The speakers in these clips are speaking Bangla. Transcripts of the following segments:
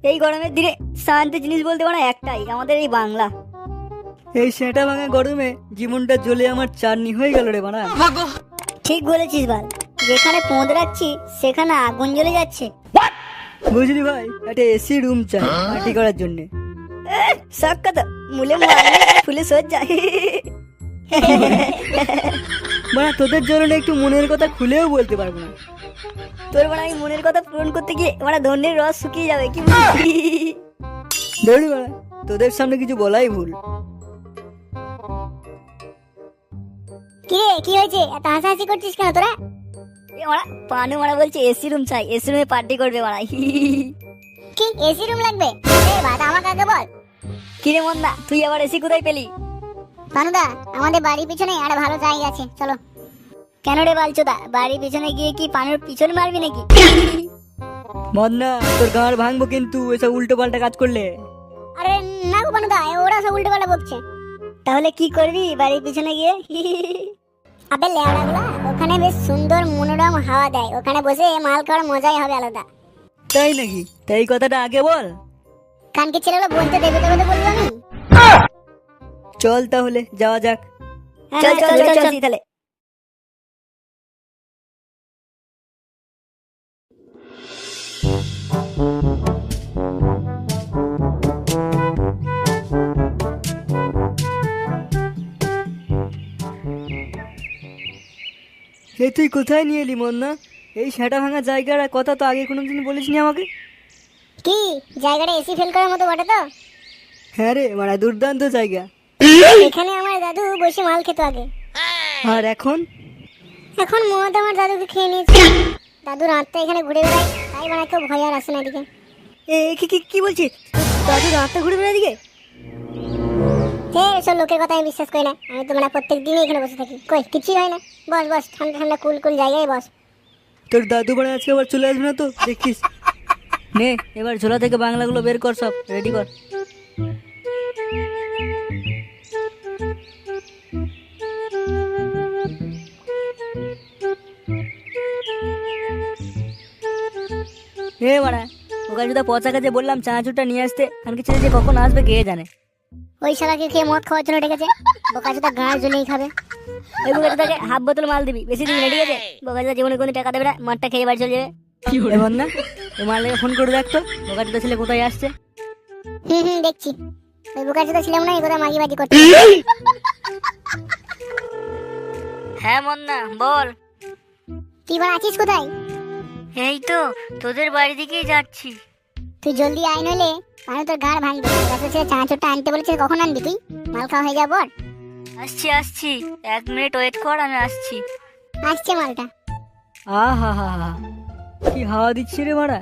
এই গরমের দিনে শান্তি জিনিস বলতে পারো একটাই, আমাদের এই বাংলা। এই সেটা ভাঙা গরমে জীবনটা জ্বলে আমার চাটনি হয়ে গেল রে বানা। ঠিক বলেছিস ভাই, যেখানে পোঁদ রাখছি সেখানে আগুন জ্বলে যাচ্ছে। বুঝলি ভাই, একটা এসি রুম চাই পার্টি করার জন্য। সব কথা মুলে মারলে ফুলে সজ যায়। মানে তোদের জন্য একটু মনের কথা খুলেও বলতে পারবো না। তোর মানে আমি মনের কথা পূরণ করতে গিয়ে মানে ধন্যের রস শুকিয়ে যাবে কি বলছিস? ধরি বাড়া, তোদের সামনে কিছু বলাই ভুল। কি রে, কি হয়েছে? এত হাসাহাসি করছিস কেন তোরা? পানু মারা বলছে এসি রুম চাই, এসি রুমে পার্টি করবে মারা। কি এসি রুম লাগবে? আমাকে আগে বল। কি রে মন্দা, তুই আবার এসি কোথায় পেলি? পানুদা, আমাদের বাড়ির পিছনে একটা ভালো জায়গা আছে, চলো। কেন রে বালচোদা, বাড়ির পিছনে গিয়ে কি পানুর পিছনে মারবি নাকি? মদনা, তোর গাঁড় ভাঙবো কিন্তু এসব উল্টো পাল্টা কাজ করলে। আরে না গো পানুদা, ওরা সব উল্টো পাল্টা বকছে। তাহলে কি করবি বাড়ির পিছনে গিয়ে? আবে লেওড়াগুলা, ওখানে বেশ সুন্দর মনোরম হাওয়া দেয়, ওখানে বসে মাল খাওয়ার মজাই হবে আলাদা। তাই নাকি? তাই এই কথাটা আগে বল। কানকে ছেলেগুলো বলতে দেবে দেবে তো বলবো আমি। চল তাহলে যাওয়া যাক। চল চল চল চল তাহলে। এই তুই কোথায় নিয়ে এলি মন্না? এই সেটা ভাঙা জায়গার কথা তো আগে কোনোদিন বলিসনি আমাকে। কি জায়গাটা এসি ফেল করার মতো বটে তো? হ্যাঁ রে, মানে দুর্দান্ত জায়গা। এখানে আমার দাদু বসে মাল খেত আগে। আর এখন? এখন মদ আমার দাদুকে খেয়ে নিয়েছে। দাদু রাতটা এখানে ঘুরে বেড়ায়, তাই মানে কেউ ভয় আর আসে না এদিকে। কি বলছিস? দাদু রাতটা ঘুরে বেড়ায় এদিকে? হ্যাঁ, এসব লোকের কথা আমি বিশ্বাস করি না। আমি তো মানে প্রত্যেক দিনই এখানে বসে থাকি, কই কিছুই হয় না। বস বস, ঠান্ডা ঠান্ডা কুল কুল জায়গায় বস। তোর দাদু বাড়ি আজকে আবার চলে আসবে না তো দেখিস। নে এবার ঝোলা থেকে বাংলাগুলো বের কর, সব রেডি কর। হে বাড়া, ওখানে যদি পচা কাজে বললাম চানাচুরটা নিয়ে আসতে, কারণ ছেলে যে কখন আসবে কে জানে। ওই শালাকে খেয়ে মদ খাওয়ার জন্য ডেকেছে। বোকাচোদা গাঁড় জ্বলেই খাবে। ওই বোকাচোদাকে হাফ বোতল মাল দিবি, বেশি দিবি না, ঠিক আছে? বোকাচোদা জীবনে কোনো টাকা দেবে না, মদটা খেয়ে বাড়ি চলে যাবে। এমন না, এই মালটাকে ফোন করে দেখ তো বোকাচোদা ছেলে কোথায় আসছে। দেখছি। ওই বোকাচোদা ছিলাম না, এই কথা মাগি বাজি করতে। হ্যাঁ মন্না বল। তুই এবার আছিস কোথায়? এই তো তোদের বাড়ি দিকেই যাচ্ছি। তুই জলদি আয়, নইলে মানে তোর গাঁড় ভাঙবে। গাছের ছেলে চানাচুরটা আনতে বলেছে, কখন আনবি তুই? মাল খাওয়া হয়ে যাওয়ার পর। আসছি আসছি, 1 মিনিট ওয়েট কর, আমি আসছি। আসছে মালটা। আহা হা হা, কি হাওয়া দিচ্ছে রে মারা,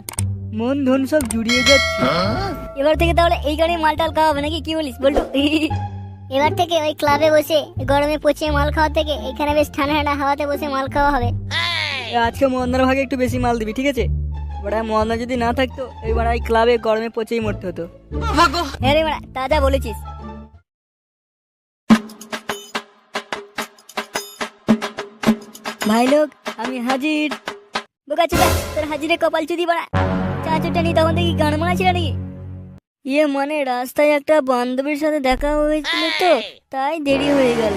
মন ধন সব জুড়িয়ে যাচ্ছে। এবার থেকে তাহলে এই গাড়ি মাল টাল খাওয়া হবে নাকি, কি বলিস বলটু? এবার থেকে ওই ক্লাবে বসে গরমে পচিয়ে মাল খাওয়া থেকে এখানে বেশ ঠান্ডা ঠান্ডা হাওয়াতে বসে মাল খাওয়া হবে। আজকে মন্নার ভাগে একটু বেশি মাল দিবি, ঠিক আছে? বড়া মন্না যদি না থাকতো এইবার এই ক্লাবে গরমে পচেই মরতে হতো। হ্যাঁ রে মারা, তাজা বলেছিস। ভাই লোক, আমি হাজির। বোকাচোদা, তোর হাজিরে কপাল চুদি বাড়া। চানাচুরটা নিয়ে তখন থেকে গান মারা ছিল নাকি? ইয়ে মানে রাস্তায় একটা বান্ধবীর সাথে দেখা হয়েছিল তো, তাই দেরি হয়ে গেল।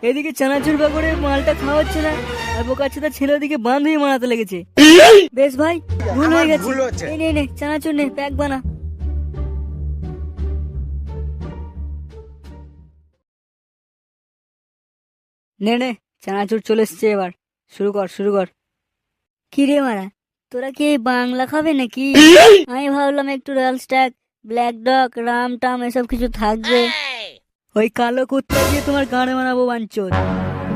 এদিকে চানাচুর বাগড়ে মালটা খাওয়াচ্ছে না, আর বোকাচ্ছেটা ছেলে ওদিকে বান্ধবী মারাতে লেগেছে। বেশ ভাই, ভুল হয়ে গেছে। এই নে নে চানাচুর নে, প্যাক বানা। নে নে চানাচুর চলে এসছে, এবার শুরু কর শুরু কর। কি রে মারা, তোরা কি এই বাংলা খাবে নাকি? আমি ভাবলাম একটু royal stag, black dog, Ram টাম এসব কিছু থাকবে। ওই কালো কুত্তা দিয়ে তোমার গানে বানাবো বাঞ্চোদ।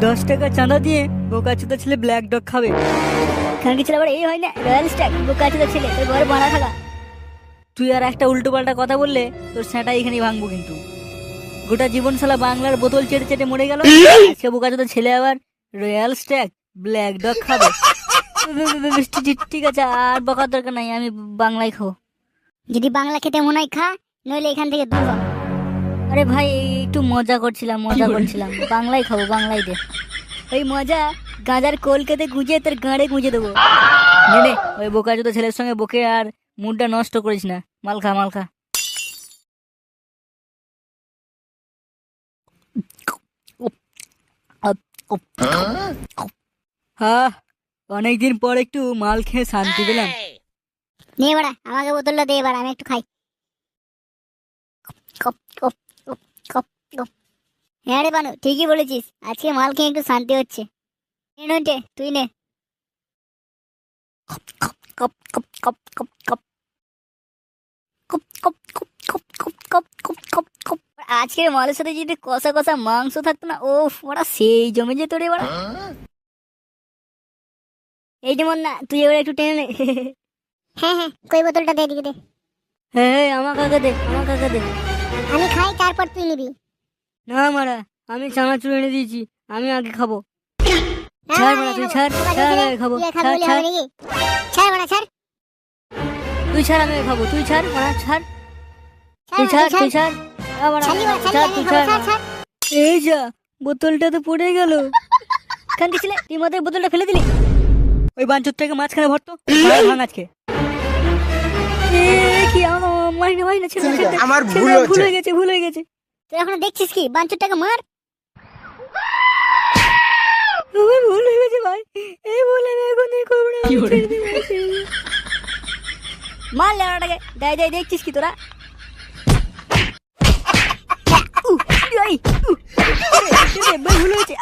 10 টাকা চাঁদা দিয়ে বোকাচোদা ছেলে ব্ল্যাক ডগ খাবে। খানকি ছেলে আবার এই হয় না, রয়্যাল স্ট্যাগ বোকাচোদা ছেলে, তোর ঘরে বানা থাকা। তুই আর একটা উল্টো পাল্টা কথা বললে তোর সেটা এখানেই ভাঙবো কিন্তু। গোটা জীবন শালা বাংলার বোতল চেটে চেটে মরে গেল, আজকে বোকাচোদা ছেলে আবার রয়্যাল স্ট্যাগ ব্ল্যাক ডগ খাবে। ঠিক আছে, আর বকার দরকার নাই, আমি বাংলাই খাবো। যদি বাংলা খেতে মনে হয় খা, নইলে এখান থেকে দূর হ। আরে ভাই একটু মজা করছিলাম বাংলাই খাবো, বাংলাই দে। ওই মজা গাঁজার কোলকেতে গুঁজে তোর গাঁড়ে গুঁজে দেবো। নে নে, ওই বোকাচোদা ছেলের সঙ্গে বকে আর মুডটা নষ্ট করিস না, মাল খা মাল খা। হ্যাঁ, অনেকদিন পর একটু মাল খেয়ে শান্তি পেলাম। নিয়ে বাড়া আমাকে বোতলটা দে এবার, আমি একটু খাই। কপ কপ কপ কপ কপ। হ্যাঁ রে বানু, ঠিকই বলেছিস, আজকে মাল খেয়ে একটু শান্তি হচ্ছে। নে নন্টে, তুই নে। কপ কপ কপ কপ কপ কপ কপ কপ কপ কপ কপ কপ কপ কপ কপ কপ। আজকের মালের সাথে যদি কষা কষা মাংস থাকতো না, ও ওরা সেই জমে যেত রে বাড়া। এই যেমন না, তুই এবার একটু টেনে নে। হ্যাঁ হ্যাঁ, কই বোতলটা দে দিকে দে। হ্যাঁ, আমার কাকা দে, আমার কাকা দে। আমি খাই, তারপর তুই নিবি। না মারা, আমি চানাচুর এনে দিয়েছি, আমি আগে খাবো। ছাড় মারা, তুই ছাড়, ছাড় আমি আগে খাবো। ছাড় ছাড়, ছাড় বাড়া ছাড়। তুই ছাড় আমি আগে খাবো, তুই ছাড় মারা, ছাড়। তুই ছাড়, তুই ছাড়। ছাড়, তুই ছাড়। এই যা, বোতলটা তো পড়ে গেল। কান দিছিলে তুই মধ্যে বোতলটা ফেলে দিলি। ওই বাঞ্চুরটাকে মাঝখানে ভরতো, ভাঙ আজকে। কি মারি না, ছেড়ে দে। আমার ভুল হয়ে গেছে, ভুল হয়ে গেছে। তুই এখন দেখছিস কি, বাঞ্চুরটাকে মার। আমার ভুল হয়ে গেছে ভাই, এই ভুল আমি এখন করবো না। মার লেওড়াটাকে, দাই দাই, দেখছিস কি তোরা? ভুল হয়েছে।